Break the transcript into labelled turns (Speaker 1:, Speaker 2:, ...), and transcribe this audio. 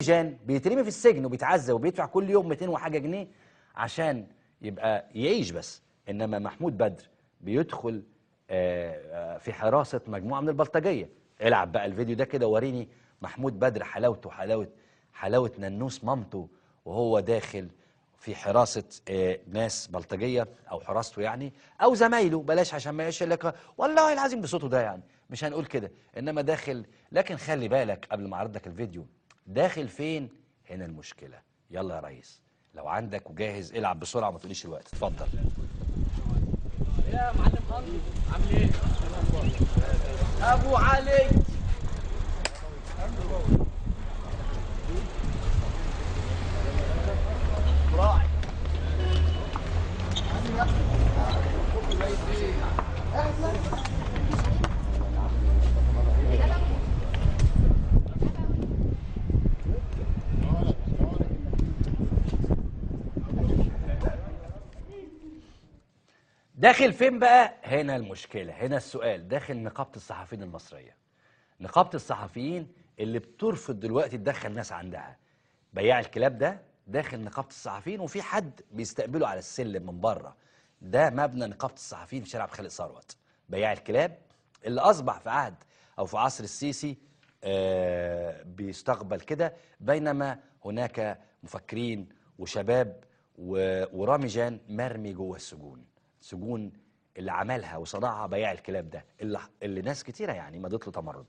Speaker 1: جان بيترمي في السجن وبيتعذب وبيدفع كل يوم 200 وحاجه جنيه عشان يبقى يعيش بس. انما محمود بدر بيدخل في حراسه مجموعه من البلطجيه. العب بقى الفيديو ده كده وريني محمود بدر حلاوته حلاوه ننوس مامته وهو داخل في حراسه ناس بلطجيه او حراسته يعني او زمايله. بلاش عشان ما يقولش لك والله العظيم بصوته ده، يعني مش هنقول كده، انما داخل. لكن خلي بالك قبل ما اعرض لك الفيديو، داخل فين؟ هنا المشكلة. يلا يا ريس لو عندك وجاهز العب بسرعة، ما تقوليش الوقت. اتفضل
Speaker 2: يا معلم خالد، عامل ايه؟ ابو علي راعي
Speaker 1: داخل فين بقى؟ هنا المشكلة، هنا السؤال. داخل نقابة الصحفيين المصرية، نقابة الصحفيين اللي بترفض دلوقتي تدخل ناس عندها. بياع الكلاب ده داخل نقابة الصحفيين وفي حد بيستقبله على السلم من بره. ده مبنى نقابة الصحفيين في شارع خالد ثروت. بياع الكلاب اللي أصبح في عهد أو في عصر السيسي بيستقبل كده، بينما هناك مفكرين وشباب ورامي جان مرمي جوه السجون. سجون اللي عملها وصنعها بياع الكلاب ده اللي ناس كتيرة يعني مضت له تمرد.